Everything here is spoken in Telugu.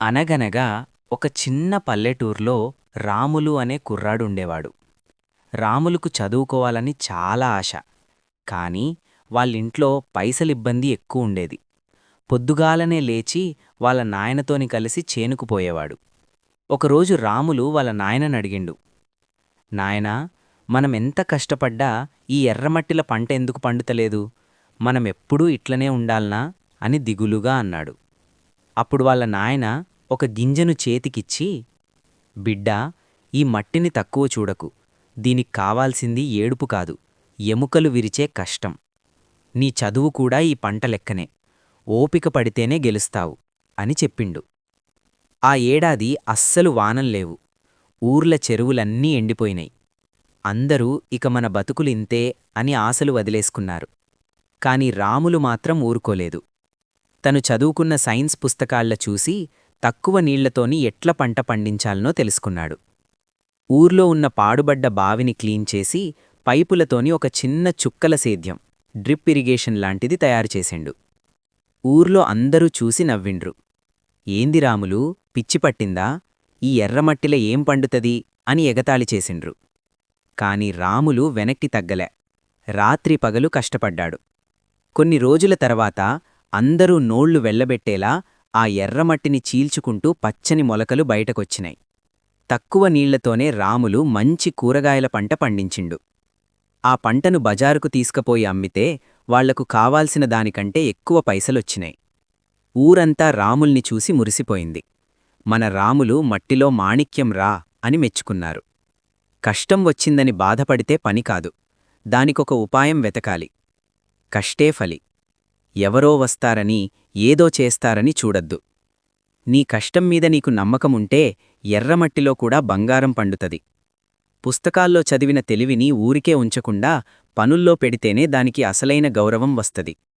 అనగనగా ఒక చిన్న పల్లెటూర్లో రాములు అనే కుర్రాడుండేవాడు. రాములుకు చదువుకోవాలని చాలా ఆశ. కాని వాళ్ళింట్లో పైసలిబ్బంది ఎక్కువుండేది. పొద్దుగాలనే లేచి వాళ్ళ నాయనతోని కలిసి చేనుకు పోయేవాడు. ఒకరోజు రాములు వాళ్ళ నాయననడిగిండు. నాయనా, మనమెంత కష్టపడ్డా ఈ ఎర్రమట్టిల పంట ఎందుకు పండుతలేదు? మనమెప్పుడూ ఇట్లనే ఉండాల్నా అని దిగులుగా అన్నాడు. అప్పుడు వాళ్ళ నాయన ఒక గింజను చేతికిచ్చి, బిడ్డా, ఈ మట్టిని తక్కువ చూడకు. దీనికి కావాల్సింది ఏడుపు కాదు, ఎముకలు విరిచే కష్టం. నీ చదువు కూడా ఈ పంట లెక్కనే. ఓపిక పడితేనే గెలుస్తావు అని చెప్పిండు. ఆ ఏడాది అస్సలు వానల్లేవు. ఊర్ల చెరువులన్నీ ఎండిపోయినాయి. అందరూ ఇక మన బతుకులింతే అని ఆశలు వదిలేసుకున్నారు. కాని రాములు మాత్రం ఊరుకోలేదు. తను చదువుకున్న సైన్స్ పుస్తకాళ్ళ చూసి తక్కువ నీళ్లతోని ఎట్ల పంట పండించాలనో తెలుసుకున్నాడు. ఊర్లో ఉన్న పాడుబడ్డ బావిని క్లీన్ చేసి పైపులతోని ఒక చిన్న చుక్కల సేద్యం, డ్రిప్ ఇరిగేషన్ లాంటిది తయారుచేసిండు. ఊర్లో అందరూ చూసి నవ్విండ్రు. ఏంది రాములు, పిచ్చిపట్టిందా? ఈ ఎర్రమట్టిల ఏం పండుతది అని ఎగతాళి చేసిండ్రు. కాని రాములు వెనక్కి తగ్గలే. రాత్రి పగలు కష్టపడ్డాడు. కొన్ని రోజుల తర్వాత అందరూ నోళ్లు వెళ్లబెట్టేలా ఆ ఎర్రమట్టిని చీల్చుకుంటూ పచ్చని మొలకలు బయటకొచ్చినాయి. తక్కువ నీళ్లతోనే రాములు మంచి కూరగాయల పంట పండించిండు. ఆ పంటను బజారుకు తీసుకుపోయి అమ్మితే వాళ్లకు కావాల్సిన దానికంటే ఎక్కువ పైసలొచ్చినాయి. ఊరంతా రాముల్ని చూసి మురిసిపోయింది. మన రాములు మట్టిలో మాణిక్యం రా అని మెచ్చుకున్నారు. కష్టం వచ్చిందని బాధపడితే పనికాదు, దానికొక ఉపాయం వెతకాలి. కష్టే ఫలి. ఎవరో వస్తారని, ఏదో చేస్తారని చూడద్దు. నీ కష్టం మీద నీకు నమ్మకముంటే ఎర్రమట్టిలో కూడా బంగారం పండుతది. పుస్తకాల్లో చదివిన తెలివిని ఊరికే ఉంచకుండా పనుల్లో పెడితేనే దానికి అసలైన గౌరవం వస్తది.